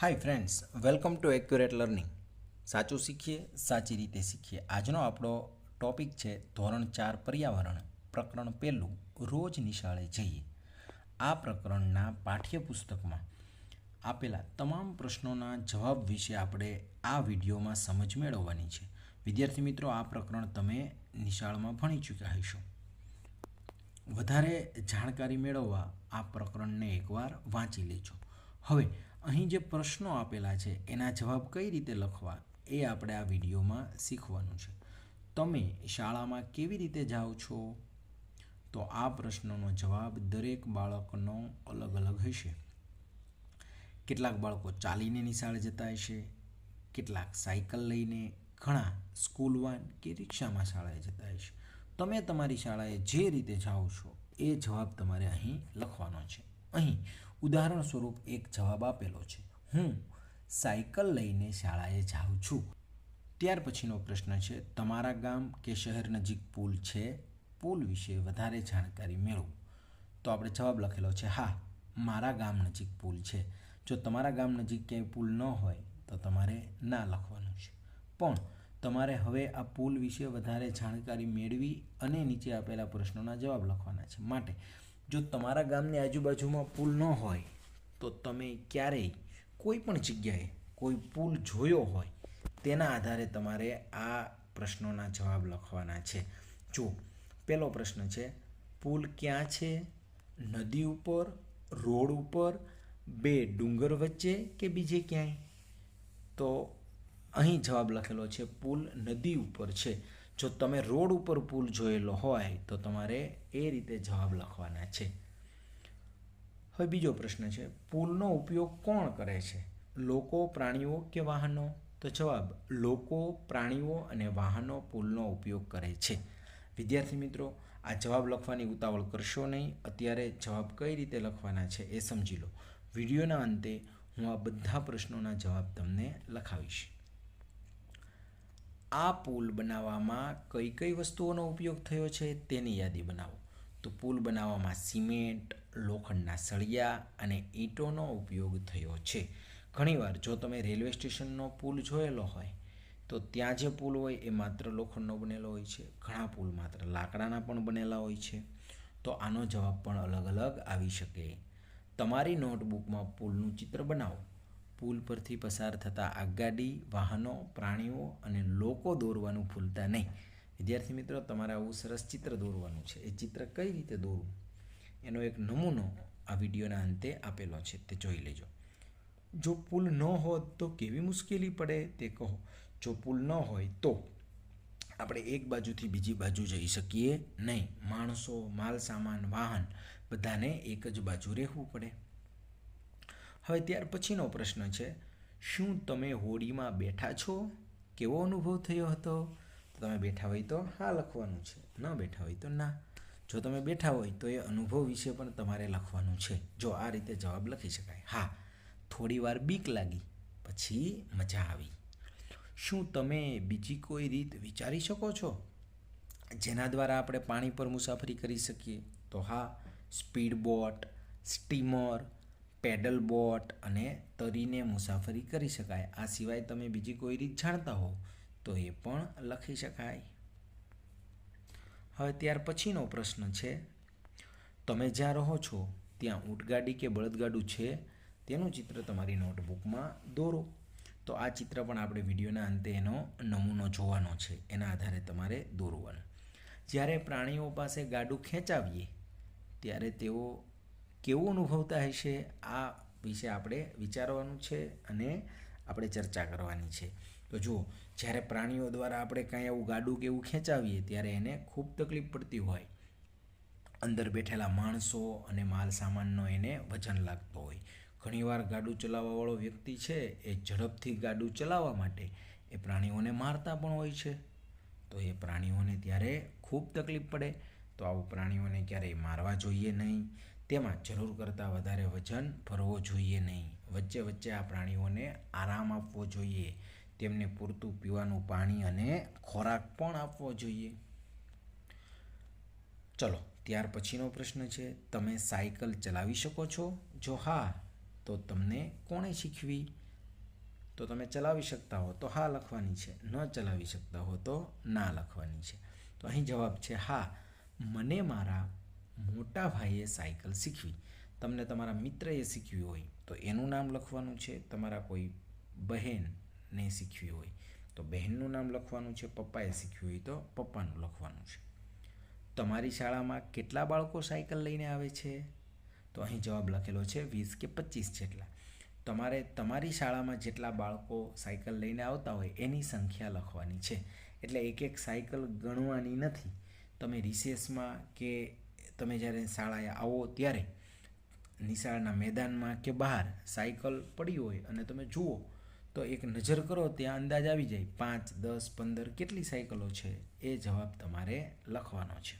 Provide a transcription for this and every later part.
Hi friends, welcome to accurate learning. સાચું શીખીએ, સાચી રીતે શીખીએ. આજનો આપણો ટોપિક છે ધોરણ 4 પર્યાવરણ, પ્રકરણ 1, રોજ નિશાળે જઈએ. આ પ્રકરણના પાઠ્યપુસ્તકમાં આપેલા તમામ પ્રશ્નોના જવાબ વિશે આપણે આ વિડીયોમાં સમજ મેળવવાની છે. વિદ્યાર્થી મિત્રો, આ પ્રકરણ તમે નિશાળમાં ભણી ચૂક્યા હશો. વધારે જાણકારી મેળવવા આ પ્રકરણને એકવાર વાંચી લેજો. હવે અહીં જે પ્રશ્નો આપેલા છે એના જવાબ કઈ રીતે લખવા એ આપણે આ વિડીયોમાં શીખવાનું છે. તમે શાળામાં કેવી રીતે જાઓ છો? તો આ પ્રશ્નનો જવાબ દરેક બાળકનો અલગ અલગ હશે. કેટલાક બાળકો ચાલીને નિશાળે જતા હશે, કેટલાક સાયકલ લઈને, ઘણા સ્કૂલ વાન કે રિક્ષામાં શાળાએ જતા હશે. તમે તમારી શાળાએ જે રીતે જાઓ છો એ જવાબ તમારે અહીં લખવાનો છે. અહીં ઉદાહરણ સ્વરૂપ એક જવાબ આપેલો છે, હું સાયકલ લઈને શાળાએ જાઉં છું. ત્યાર પછીનો પ્રશ્ન છે, તમારા ગામ કે શહેર નજીક પુલ છે? પુલ વિશે વધારે જાણકારી મેળવો. તો આપણે જવાબ લખેલો છે, હા, મારા ગામ નજીક પુલ છે. જો તમારા ગામ નજીક ક્યાંય પુલ ન હોય તો તમારે ના લખવાનું છે. પણ તમારે હવે આ પુલ વિશે વધારે જાણકારી મેળવી અને નીચે આપેલા પ્રશ્નોના જવાબ લખવાના છે. માટે જો તમારા ગામની આજુબાજુમાં પુલ ન હોય તો તમે ક્યારેય કોઈ પણ જગ્યાએ કોઈ પુલ જોયો હોય તેના આધારે તમારે આ પ્રશ્નોના જવાબ લખવાના છે. જો પહેલો પ્રશ્ન છે, પુલ ક્યાં છે? નદી ઉપર, રોડ ઉપર, બે ડુંગર વચ્ચે કે બીજે ક્યાંય? તો અહીં જવાબ લખેલો છે, પુલ નદી ઉપર છે. જો તમે રોડ ઉપર પુલ જોયેલો હોય તો તમારે એ રીતે જવાબ લખવાના છે. હવે બીજો પ્રશ્ન છે, પુલનો ઉપયોગ કોણ કરે છે? લોકો, પ્રાણીઓ કે વાહનો? તો જવાબ, લોકો, પ્રાણીઓ અને વાહનો પુલનો ઉપયોગ કરે છે. વિદ્યાર્થી મિત્રો, આ જવાબ લખવાની ઉતાવળ કરશો નહીં. અત્યારે જવાબ કઈ રીતે લખવાના છે એ સમજી લો. વિડીયોના અંતે હું આ બધા પ્રશ્નોના જવાબ તમને લખાવીશ. આ પુલ બનાવવામાં કઈ કઈ વસ્તુઓનો ઉપયોગ થયો છે તેની યાદી બનાવો. તો પુલ બનાવવામાં સિમેન્ટ, લોખંડના સળિયા અને ઈંટોનો ઉપયોગ થયો છે. ઘણીવાર જો તમે રેલવે સ્ટેશનનો પુલ જોયેલો હોય તો ત્યાં જે પુલ હોય એ માત્ર લોખંડનો બનેલો હોય છે. ઘણા પુલ માત્ર લાકડાના પણ બનેલા હોય છે. તો આનો જવાબ પણ અલગ અલગ આવી શકે. તમારી નોટબુકમાં પુલનું ચિત્ર બનાવો. પુલ પરથી પસાર થતા આગગાડી, વાહનો, પ્રાણીઓ અને લોકો દોરવાનું ભૂલતા નહીં. વિદ્યાર્થી મિત્રો, તમારે આવું સરસ ચિત્ર દોરવાનું છે. એ ચિત્ર કઈ રીતે દોરવું એનો એક નમૂનો આ વિડીયોના અંતે આપેલો છે, તે જોઈ લેજો. જો પુલ ન હોત તો કેવી મુશ્કેલી પડે તે કહો. જો પુલ ન હોય તો આપણે એક બાજુથી બીજી બાજુ જઈ શકીએ નહીં. માણસો, માલ સામાન, વાહન બધાને એક જ બાજુ રહેવું પડે. હવે ત્યાર પછીનો પ્રશ્ન છે, શું તમે હોડીમાં બેઠા છો? કેવો અનુભવ થયો હતો? તો તમે બેઠા હોય તો હા લખવાનું છે, ન બેઠા હોય તો ના. જો તમે બેઠા હોય તો એ અનુભવ વિશે પણ તમારે લખવાનું છે. જો આ રીતે જવાબ લખી શકાય, હા, થોડી વાર બીક લાગી, પછી મજા આવી. શું તમે બીજી કોઈ રીત વિચારી શકો છો જેના દ્વારા આપણે પાણી પર મુસાફરી કરી શકીએ? તો હા, speed boat, steamer, pedal boat અને તરીને મુસાફરી કરી શકાય. આ સિવાય તમે બીજી કોઈ રીત જાણતા હો તો એ પણ લખી શકાય. હવે ત્યાર પછીનો પ્રશ્ન છે, તમે જ્યાં રહો છો ત્યાં ઊંટગાડી કે બળદગાડું છે? તેનું ચિત્ર તમારી નોટબુકમાં દોરો. તો આ ચિત્ર પણ આપણે વિડીયોના અંતે એનો નમૂનો જોવાનો છે. એના આધારે તમારે દોરવાનું. જ્યારે પ્રાણીઓ પાસે ગાડું ખેંચાવીએ ત્યારે તેઓ કેવું અનુભવતા હશે આ વિશે આપણે વિચારવાનું છે અને આપણે ચર્ચા કરવાની છે. તો જુઓ, જ્યારે પ્રાણીઓ દ્વારા આપણે કાંઈ એવું ગાડું કે એવું ખેંચાવીએ ત્યારે એને ખૂબ તકલીફ પડતી હોય. અંદર બેઠેલા માણસો અને માલ સામાનનો એને વજન લાગતો હોય. ઘણીવાર ગાડું ચલાવવાવાળો વ્યક્તિ છે એ ઝડપથી ગાડું ચલાવવા માટે એ પ્રાણીઓને મારતા પણ હોય છે. તો એ પ્રાણીઓને ત્યારે ખૂબ તકલીફ પડે. તો આવું પ્રાણીઓને ક્યારેય મારવા જોઈએ નહીં. તેમાં જરૂર કરતાં વધારે વજન ભરવો જોઈએ નહીં. વચ્ચે વચ્ચે આ પ્રાણીઓને આરામ આપવો જોઈએ. તેમને પૂરતું પીવાનું પાણી અને ખોરાક પણ આપવો જોઈએ. ચલો, ત્યાર પછીનો પ્રશ્ન છે, તમે સાયકલ ચલાવી શકો છો? જો હા તો તમને કોણે શીખવી? તો તમે ચલાવી શકતા હો તો હા લખવાની છે, ન ચલાવી શકતા હો તો ના લખવાની છે. તો અહીં જવાબ છે હા, મને મારા મોટા ભાઈએ સાયકલ શીખવી. તમને તમારા મિત્રએ શીખવી હોય તો એનું નામ લખવાનું છે. તમારા કોઈ બહેનને શીખવી હોય તો બહેનનું નામ લખવાનું છે. પપ્પાએ શીખવી હોય તો પપ્પાનું લખવાનું છે. તમારી શાળામાં કેટલા બાળકો સાયકલ લઈને આવે છે? તો અહીં જવાબ લખેલો છે 20 કે 25 જેટલા. તમારે તમારી શાળામાં જેટલા બાળકો સાયકલ લઈને આવતા હોય એની સંખ્યા લખવાની છે. એટલે એક એક સાયકલ ગણવાની નથી. તમે રિસેસમાં કે તમે જ્યારે શાળાએ આવો ત્યારે નિશાળના મેદાનમાં કે બહાર સાયકલ પડી હોય અને તમે જુઓ તો એક નજર કરો, ત્યાં અંદાજ આવી જાય 5, 10, 15 કેટલી સાયકલો છે એ જવાબ તમારે લખવાનો છે.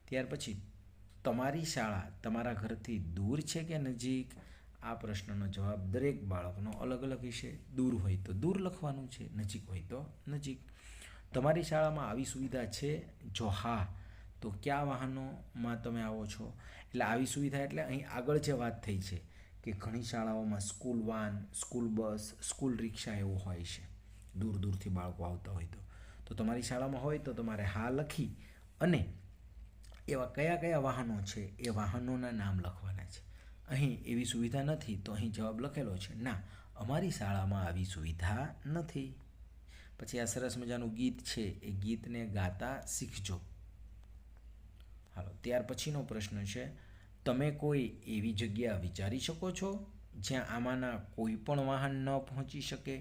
ત્યાર પછી તમારી શાળા તમારા ઘરથી દૂર છે કે નજીક? આ પ્રશ્નનો જવાબ દરેક બાળકનો અલગ અલગ હશે. દૂર હોય તો દૂર લખવાનું છે, નજીક હોય તો નજીક. તમારી શાળામાં આવી સુવિધા છે? જો હા તો કયા વાહનોમાં તમે આવો છો? એટલે આવી સુવિધા એટલે અહીં આગળ જે વાત થઈ છે કે ઘણી શાળાઓમાં school van, school bus, school rickshaw એવું હોય છે, દૂર દૂરથી બાળકો આવતા હોય તો તમારી શાળામાં હોય તો તમારે હા લખી અને એવા કયા કયા વાહનો છે એ વાહનોના નામ લખવાના છે. અહીં એવી સુવિધા નથી તો અહીં જવાબ લખેલો છે ના, અમારી શાળામાં આવી સુવિધા નથી. પછી આ સરસ મજાનું ગીત છે, એ ગીતને ગાતા શીખજો. હાલો, ત્યાર પછીનો પ્રશ્ન છે, તમે કોઈ એવી જગ્યા વિચારી શકો છો જ્યાં આમાંના કોઈ પણ વાહન ન પહોંચી શકે?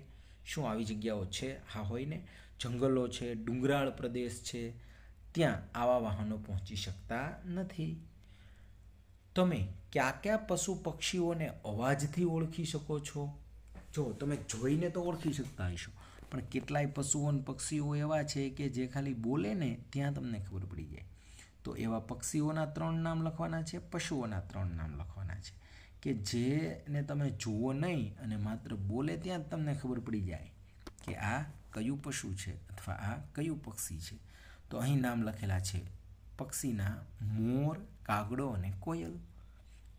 શું આવી જગ્યાઓ છે? હા હોય ને. જંગલો છે, ડુંગરાળ પ્રદેશ છે, ત્યાં આવા વાહનો પહોંચી શકતા નથી. તમે કયા કયા પશુ પક્ષીઓને અવાજથી ઓળખી શકો છો? જો તમે જોઈને તો ઓળખી શકતા હશો, પણ કેટલાય પશુઓ અને પક્ષીઓ એવા છે કે જે ખાલી બોલે ને ત્યાં તમને ખબર પડી જાય. તો એવા પક્ષીઓના 3 નામ લખવાના છે, પશુઓના 3 નામ લખવાના છે કે જેને તમે જુઓ નહીં અને માત્ર બોલે ત્યાં જ તમને ખબર પડી જાય કે આ કયું પશુ છે અથવા આ કયું પક્ષી છે. તો અહીં નામ લખેલા છે પક્ષીના મોર, કાગડો અને કોયલ.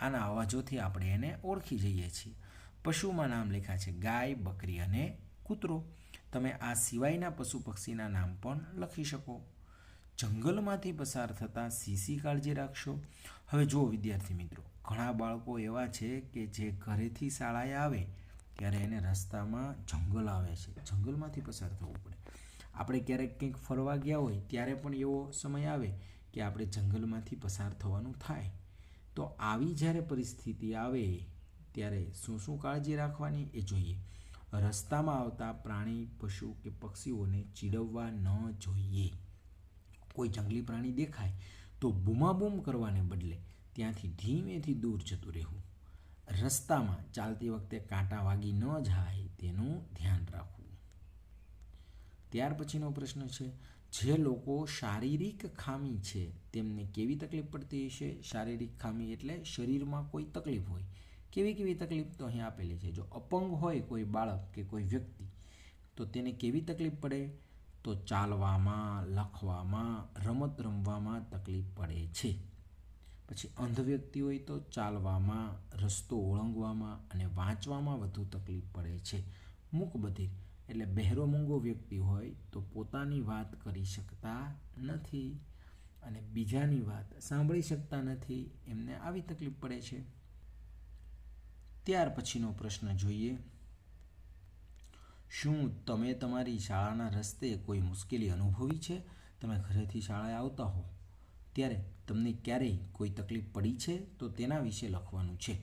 આના અવાજોથી આપણે એને ઓળખી જઈએ છીએ. પશુમાં નામ લખ્યા છે ગાય, બકરી અને કૂતરો. તમે આ સિવાયના પશુ પક્ષીના નામ પણ લખી શકો. જંગલમાંથી પસાર થતાં શી કાળજી રાખશો? હવે જુઓ વિદ્યાર્થી મિત્રો, ઘણા બાળકો એવા છે કે જે ઘરેથી શાળાએ આવે ત્યારે એને રસ્તામાં જંગલ આવે છે, જંગલમાંથી પસાર થવું પડે. આપણે ક્યારેક કંઈક ફરવા ગયા હોય ત્યારે પણ એવો સમય આવે કે આપણે જંગલમાંથી પસાર થવાનું થાય. તો આવી જ્યારે પરિસ્થિતિ આવે ત્યારે શું શું કાળજી રાખવાની એ જોઈએ. રસ્તામાં આવતા પ્રાણી, પશુ કે પક્ષીઓને ચીડવવા ન જોઈએ. કોઈ જંગલી પ્રાણી દેખાય તો બૂમાબૂમ કરવાને બદલે ત્યાંથી ધીમેથી દૂર જતું રહેવું. રસ્તામાં ચાલતી વખતે કાંટા વાગી ન જાય તેનું ધ્યાન રાખવું. ત્યાર પછીનો પ્રશ્ન છે, જે લોકો શારીરિક ખામી છે તેમને કેવી તકલીફ પડતી હશે? શારીરિક ખામી એટલે શરીરમાં કોઈ તકલીફ હોય. કેવી કેવી તકલીફ? તો અહીં આપેલી છે. જો અપંગ હોય કોઈ બાળક કે કોઈ વ્યક્તિ તો તેને કેવી તકલીફ પડે? તો ચાલવામાં, લખવામાં, રમત રમવામાં તકલીફ પડે છે. પછી અંધ વ્યક્તિ હોય તો ચાલવામાં, રસ્તો ઓળંગવામાં અને વાંચવામાં વધુ તકલીફ પડે છે. મૂકબધિર એટલે બહેરો મૂંગો વ્યક્તિ હોય તો પોતાની વાત કરી શકતા નથી અને બીજાની વાત સાંભળી શકતા નથી, એમને આવી તકલીફ પડે છે. ત્યાર પછીનો પ્રશ્ન જોઈએ, શું તમે તમારી શાળાના રસ્તે કોઈ મુશ્કેલી અનુભવી છે? તમે ઘરેથી શાળાએ આવતા હો ત્યારે તમને ક્યારેય કોઈ તકલીફ પડી છે? તો તેના વિશે લખવાનું છે.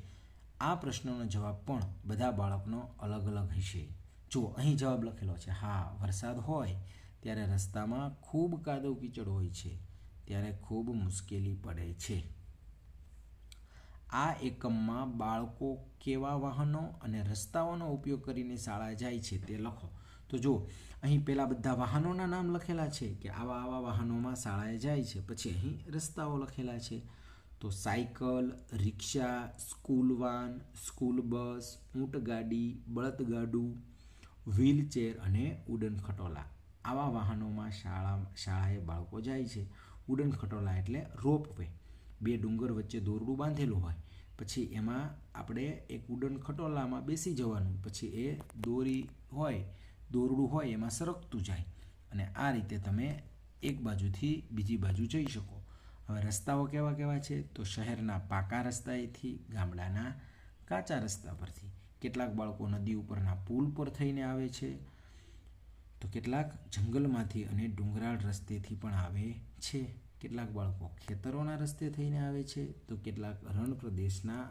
આ પ્રશ્નનો જવાબ પણ બધા બાળકનો અલગ અલગ હશે. જો અહીં જવાબ લખેલો છે હા, વરસાદ હોય ત્યારે રસ્તામાં ખૂબ કાદવ કીચડ હોય છે, ત્યારે ખૂબ મુશ્કેલી પડે છે. આ એકમમાં બાળકો કેવા વાહનો અને રસ્તાઓનો ઉપયોગ કરીને શાળાએ જાય છે તે લખો. તો જો અહીં પહેલાં બધા વાહનોના નામ લખેલા છે કે આવા આવા વાહનોમાં શાળાએ જાય છે. પછી અહીં રસ્તાઓ લખેલા છે. તો cycle, rickshaw, school van, school bus, ઊંટગાડી, બળદગાડું, વ્હીલચેર અને ઉડન ખટોલા. આવા વાહનોમાં શાળાએ બાળકો જાય છે. ઉડન ખટોલા એટલે રોપ વે, 2 ડુંગર વચ્ચે દોરડું બાંધેલું હોય, પછી એમાં આપણે એક ઉડન ખટોલામાં બેસી જવાનું, પછી એ દોરી હોય, દોરડું હોય એમાં સરકતું જાય અને આ રીતે તમે એક બાજુથી બીજી બાજુ જઈ શકો. હવે રસ્તાઓ કેવા કેવા છે? તો શહેરના પાકા રસ્તાએથી, ગામડાના કાચા રસ્તા પરથી. કેટલાક બાળકો નદી ઉપરના પુલ પર થઈને આવે છે, તો કેટલાક જંગલમાંથી અને ડુંગરાળ રસ્તેથી પણ આવે છે. કેટલાક બાળકો ખેતરોના રસ્તે થઈને આવે છે, તો કેટલાક રણ પ્રદેશના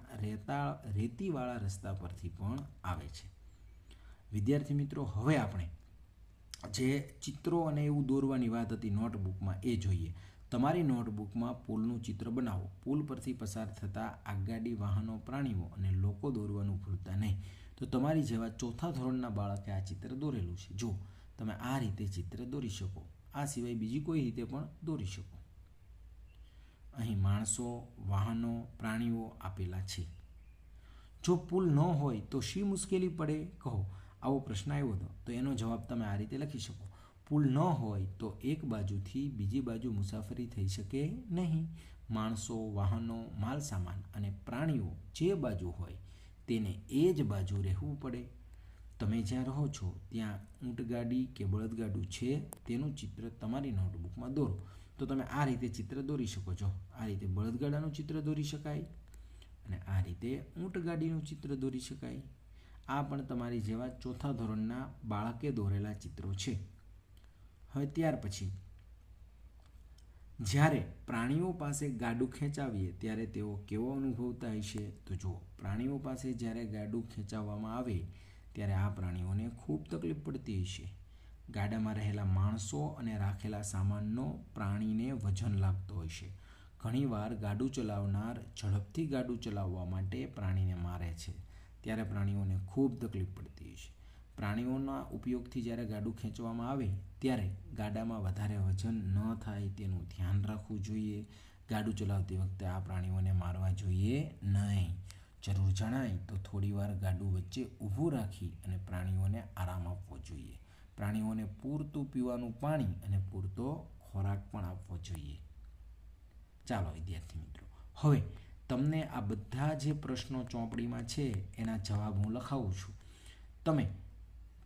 રેતીવાળા રસ્તા પરથી પણ આવે છે. વિદ્યાર્થી મિત્રો, હવે આપણે જે ચિત્રો અને એવું દોરવાની વાત હતી નોટબુકમાં એ જોઈએ. તમારી નોટબુકમાં પુલનું ચિત્ર બનાવો. પુલ પરથી પસાર થતા આગગાડી, વાહનો, પ્રાણીઓ અને લોકો દોરવાનું ભૂલતા નહીં. તો તમારી જેવા ચોથા ધોરણના બાળકે આ ચિત્ર દોરેલું છે. જો તમે આ રીતે ચિત્ર દોરી શકો. આ સિવાય બીજી કોઈ રીતે પણ દોરી શકો. અહીં માણસો, વાહનો, પ્રાણીઓ આપેલા છે. જો પુલ ન હોય તો શી મુશ્કેલી પડે કહો? આવો પ્રશ્ન આવ્યો હતો, તો એનો જવાબ તમે આ રીતે લખી શકો. પુલ ન હોય તો એક બાજુથી બીજી બાજુ મુસાફરી થઈ શકે નહીં. માણસો, વાહનો, માલસામાન અને પ્રાણીઓ જે બાજુ હોય તેને એ જ બાજુ રહેવું પડે. તમે જ્યાં રહો છો ત્યાં ઊંટગાડી કે બળદગાડું છે તેનું ચિત્ર તમારી નોટબુકમાં દોરો. તો તમે આ રીતે ચિત્ર દોરી શકો છો. આ રીતે બળદગાડાનું ચિત્ર દોરી શકાય અને આ રીતે ઊંટગાડીનું ચિત્ર દોરી શકાય. આ પણ તમારી જેવા ચોથા ધોરણના બાળકે દોરેલા ચિત્રો છે. હવે ત્યાર પછી જ્યારે પ્રાણીઓ પાસે ગાડું ખેંચાવીએ ત્યારે તેઓ કેવો અનુભવતા હશે? તો જુઓ, પ્રાણીઓ પાસે જ્યારે ગાડું ખેંચાવવામાં આવે ત્યારે આ પ્રાણીઓને ખૂબ તકલીફ પડતી હશે. ગાડામાં રહેલા માણસો અને રાખેલા સામાનનો પ્રાણીને વજન લાગતો હશે. ઘણીવાર ગાડું ચલાવનાર ઝડપથી ગાડું ચલાવવા માટે પ્રાણીને મારે છે, ત્યારે પ્રાણીઓને ખૂબ તકલીફ પડતી હશે. પ્રાણીઓના ઉપયોગથી જ્યારે ગાડું ખેંચવામાં આવે ત્યારે ગાડામાં વધારે વજન ન થાય તેનું ધ્યાન રાખવું જોઈએ. ગાડું ચલાવતી વખતે આ પ્રાણીઓને મારવા જોઈએ નહીં. જરૂર જણાય તો થોડીવાર ગાડું વચ્ચે ઊભું રાખી અને પ્રાણીઓને આરામ આપવો જોઈએ. પ્રાણીઓને પૂરતું પીવાનું પાણી અને પૂરતો ખોરાક પણ આપવો જોઈએ. ચાલો વિદ્યાર્થી મિત્રો, હવે તમને આ બધા જે પ્રશ્નો ચોપડીમાં છે એના જવાબ હું લખાવું છું.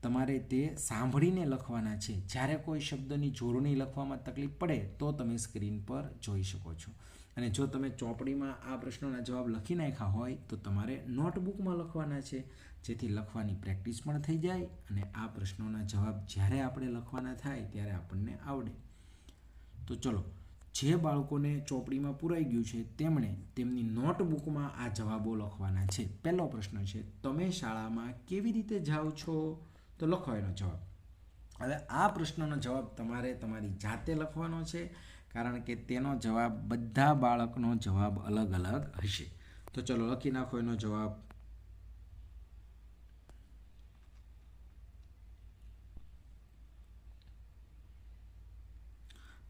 તમારે તે સાંભળીને લખવાના છે. જ્યારે કોઈ શબ્દની જોડણી લખવામાં તકલીફ પડે તો તમે સ્ક્રીન પર જોઈ શકો છો. અને જો તમે ચોપડીમાં આ પ્રશ્નોના જવાબ લખી નાખ્યા હોય તો તમારે નોટબુકમાં લખવાના છે, જેથી લખવાની પ્રેક્ટિસ પણ થઈ જાય અને આ પ્રશ્નોના જવાબ જ્યારે આપણે લખવાના થાય ત્યારે આપણને આવડે. તો ચલો, જે બાળકોને ચોપડીમાં પૂરાઈ ગયું છે તેમણે તેમની નોટબુકમાં આ જવાબો લખવાના છે. પહેલો પ્રશ્ન છે, તમે શાળામાં કેવી રીતે જાઓ છો? તો લખો એનો જવાબ. હવે આ પ્રશ્નનો જવાબ તમારે તમારી જાતે લખવાનો છે, કારણ કે તેનો જવાબ બધા બાળકનો જવાબ અલગ અલગ હશે. તો ચલો લખી નાખો એનો જવાબ.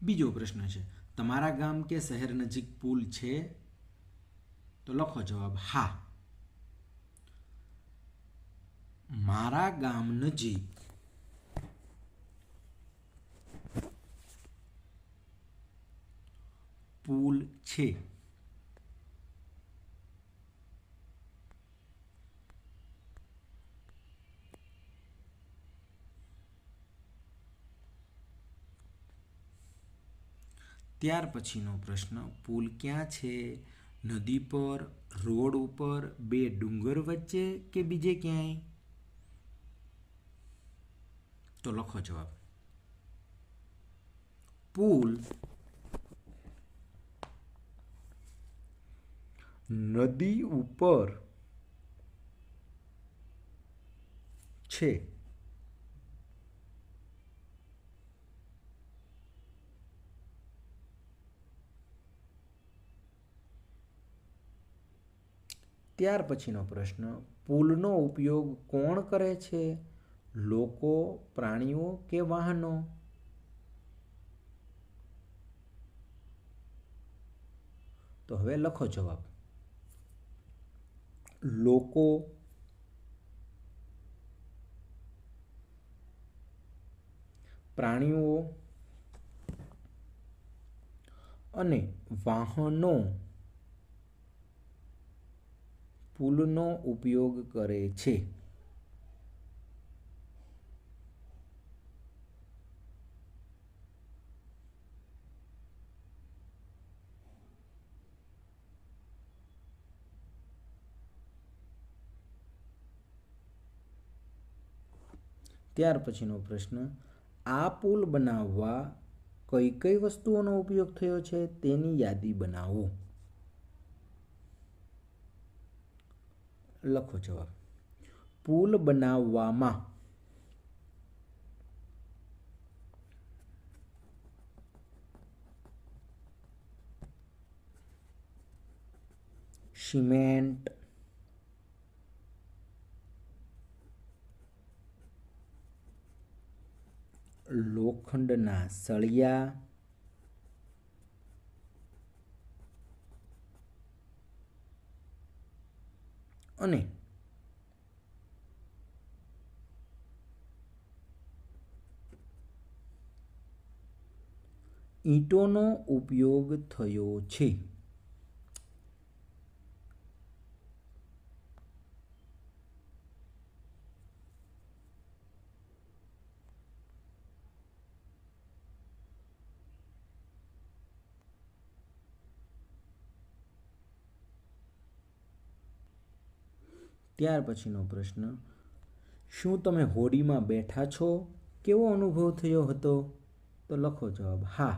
બીજો પ્રશ્ન છે, તમારા ગામ કે શહેર નજીક પુલ છે? તો લખો જવાબ હા. મારા ગામ નજીક પુલ છે. ત્યાર પછીનો પ્રશ્ન, પુલ ક્યાં છે? નદી પર, રોડ ઉપર, બે ડુંગર વચ્ચે કે બીજે ક્યાંય? તો લખો જવાબ. પુલ નદી ઉપર છે. ત્યાર પછીનો પ્રશ્ન, પુલનો ઉપયોગ કોણ કરે છે? લોકો, પ્રાણીઓ કે વાહનો? તો હવે લખો જવાબ. લોકો, પ્રાણીઓ અને વાહનો પુલનો ઉપયોગ કરે છે? ત્યાર પછીનો પ્રશ્ન, આ પુલ બનાવવા કઈ કઈ વસ્તુઓનો ઉપયોગ થયો છે તેની યાદી બનાવો. લખો જવાબ. પુલ બનાવવામાં સિમેન્ટ, લોખંડના સળિયા, અને ઈંટોનો ઉપયોગ થયો છે. ત્યાર પછીનો પ્રશ્ન, શું તમે હોડીમાં બેઠા છો? કેવો અનુભવ થયો હતો? તો લખો જવાબ. હા.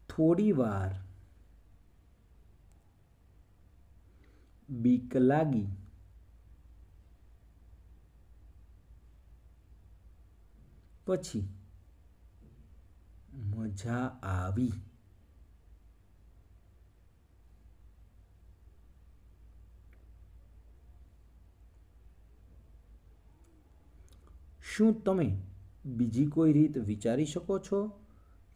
થોડી વાર બીક લાગી, પછી મજા આવી. શું તમે બીજી કોઈ રીત વિચારી શકો છો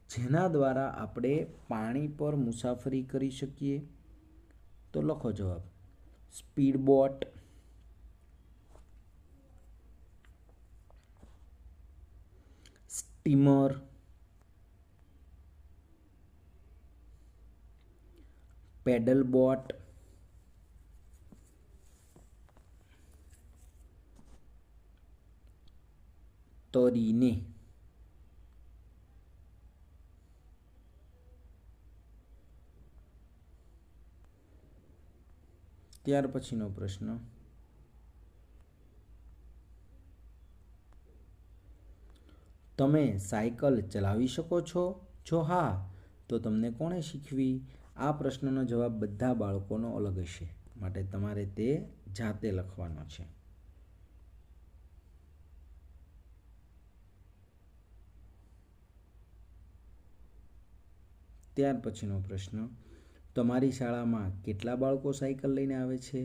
જેના દ્વારા આપણે પાણી પર મુસાફરી કરી શકીએ? તો લખો જવાબ. Speed boat, steamer, pedal boat, તરીને. ત્યાર પછીનો પ્રશ્ન, તમે સાયકલ ચલાવી શકો છો? જો હા, તો તમને કોણે શીખવી? આ પ્રશ્નનો જવાબ બધા બાળકોનો અલગ હશે, માટે તમારે તે જાતે લખવાનો છે. ત્યાર પછીનો પ્રશ્ન, તમારી શાળામાં કેટલા બાળકો સાયકલ લઈને આવે છે?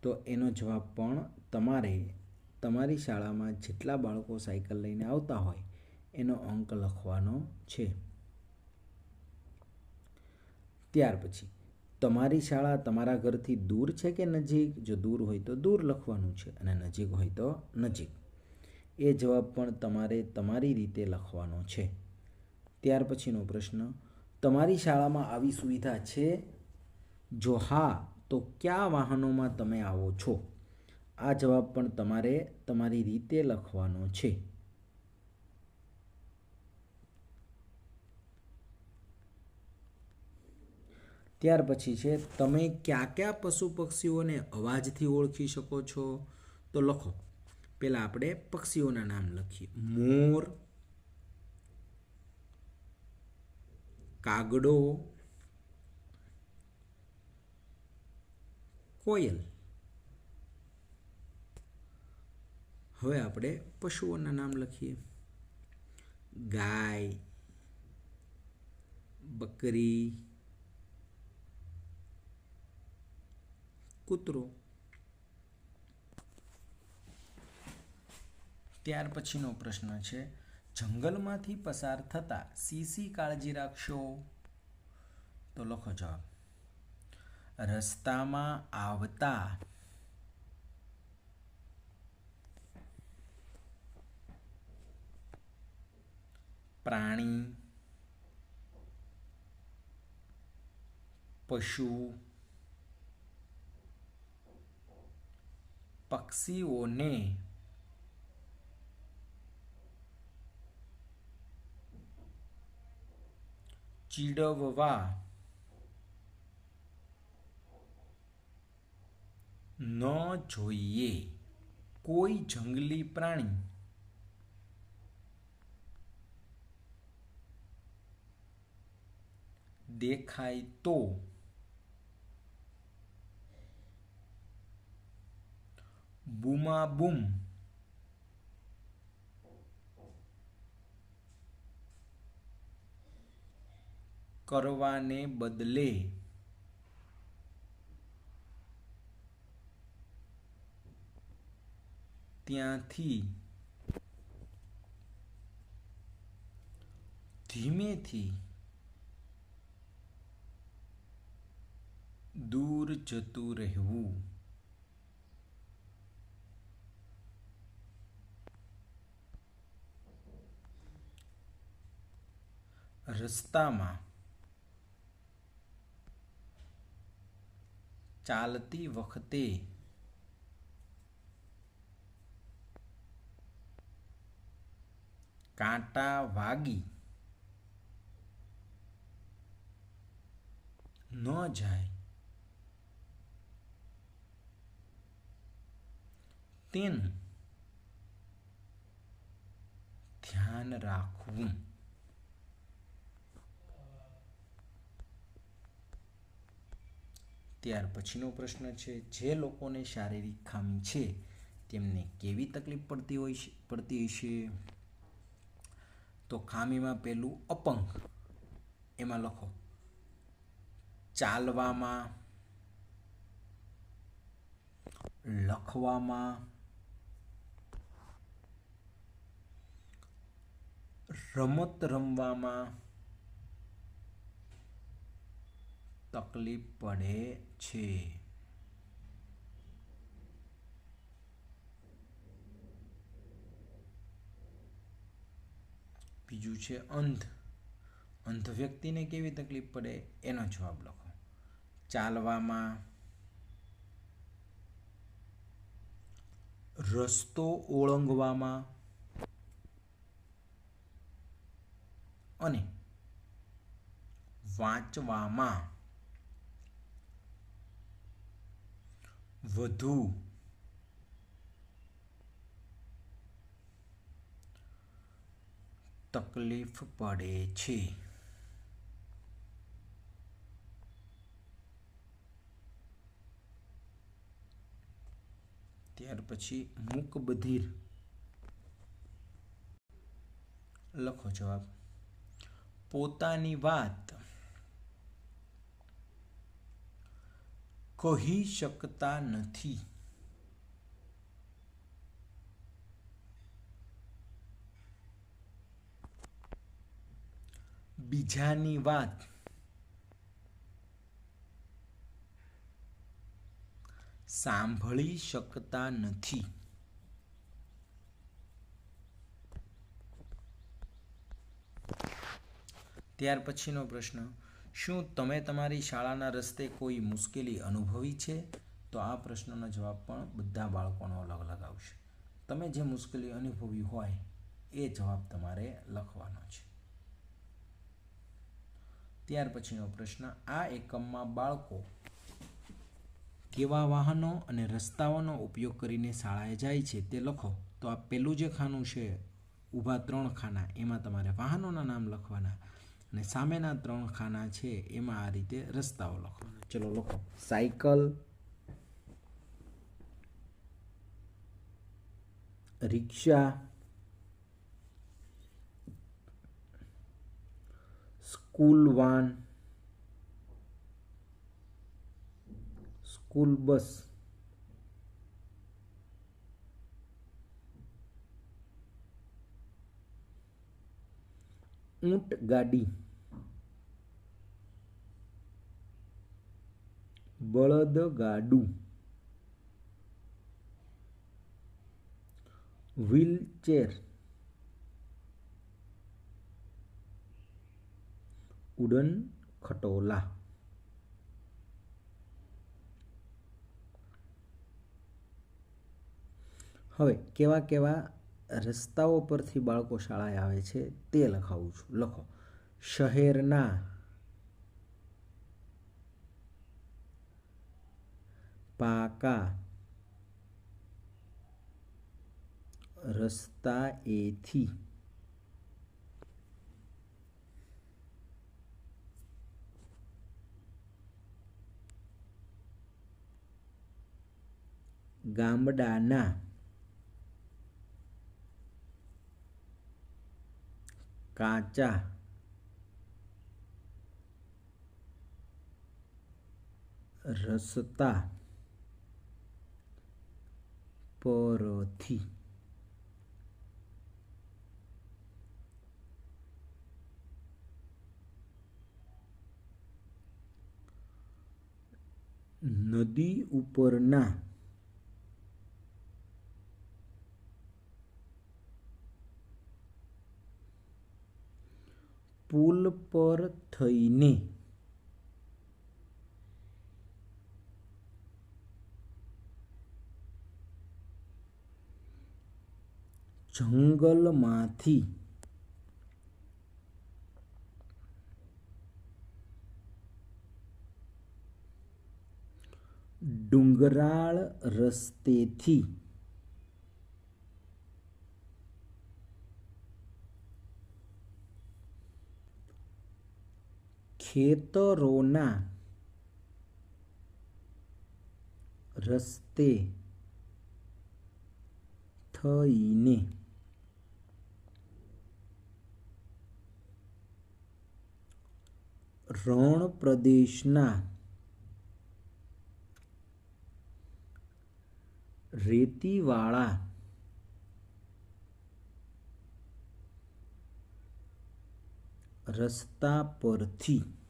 તો એનો જવાબ પણ તમારે તમારી શાળામાં જેટલા બાળકો સાયકલ લઈને આવતા હોય એનો અંક લખવાનો છે. ત્યાર પછી, તમારી શાળા તમારા ઘરથી દૂર છે કે નજીક? જો દૂર હોય તો દૂર લખવાનું છે અને નજીક હોય તો નજીક. એ જવાબ પણ તમારે તમારી રીતે લખવાનો છે. ત્યાર પછીનો પ્રશ્ન, તમારી શાળામાં આવી સુવિધા છે? જો હા, તો કયા વાહનોમાં તમે આવો છો? આ જવાબ પણ તમારે તમારી રીતે લખવાનો છે. ત્યાર પછી છે, તમે કયા કયા પશુ પક્ષીઓને અવાજથી ઓળખી શકો છો? તો લખો. પહેલાં આપણે પક્ષીઓના નામ લખીએ. મોર, કાગડો, કોયલ. હવે આપણે પશુઓના નામ લખીએ. ગાય, બકરી, કૂતરો. ત્યાર પછીનો પ્રશ્ન છે, જંગલમાંથી પસાર થતા શી કાળજી રાખશો? તો લખો જવાબ. રસ્તામાં આવતા પ્રાણી, પશુ, પક્ષીઓને ચીડવવા ન જોઈએ. કોઈ જંગલી પ્રાણી દેખાય તો બૂમાબૂમ કરવાને બદલે ત્યાંથી ધીમેથી દૂર જતું રહેવું. રસ્તામાં ચાલતી વખતે કાંટા વાગી ન જાય તેનું ધ્યાન રાખવું. ત્યાર પછીનો પ્રશ્ન છે, જે લોકોને શારીરિક ખામી છે તેમને કેવી તકલીફ પડતી હશે? તો ખામીમાં પહેલું અપંગ, એમાં લખો ચાલવામાં, લખવામાં, રમત રમવામાં તકલીફ પડે છે. બીજું છે અંધ. અંધ વ્યક્તિને કેવી તકલીફ પડે એનો જવાબ લખો. ચાલવામાં, રસ્તો ઓળંગવામાં અને વાંચવામાં વધુ તકલીફ પડે છે. ત્યાર પછી મૂકબધિર, લખો જવાબ. પોતાની વાત કહી શકતા નથી. બીજાની વાત સાંભળી શકતા નથી. ત્યાર પછીનો પ્રશ્ન, શું તમે તમારી શાળાના રસ્તે કોઈ મુશ્કેલી અનુભવી છે? તો આ પ્રશ્નનો જવાબ પણ બધા બાળકોનો અલગ અલગ આવશે. તમે જે મુશ્કેલી અનુભવી હોય એ જવાબ તમારે લખવાનો છે. ત્યાર પછીનો પ્રશ્ન, આ એકમમાં બાળકો કેવા વાહનો અને રસ્તાઓનો ઉપયોગ કરીને શાળાએ જાય છે તે લખો. તો આ પહેલું જે ખાનું છે ઊભા 3 ખાના, એમાં તમારે વાહનોના નામ લખવાના અને સામેના 3 ખાના છે એમાં આ રીતે રસ્તાઓ લખવાના. ચલો લખો. Cycle, rickshaw, school van, school બસ, ઊંટ ગાડી, બળદગાડું, વ્હીલચેર, ઉડન ખટોલા. હવે કેવા કેવા રસ્તાઓ પરથી બાળકો શાળાએ આવે છે તે લખાવું છું. લખો શહેરના પાકા રસ્તાએથી ગામડાના કાચા રસ્તા પરથી નદી ઉપરના પુલ પર થઈને જંગલમાંથી ડુંગરાળ રસ્તેથી ખેતરોના રસ્તે થઈને રણ પ્રદેશના રેતીવાળા રસ્તા પરથી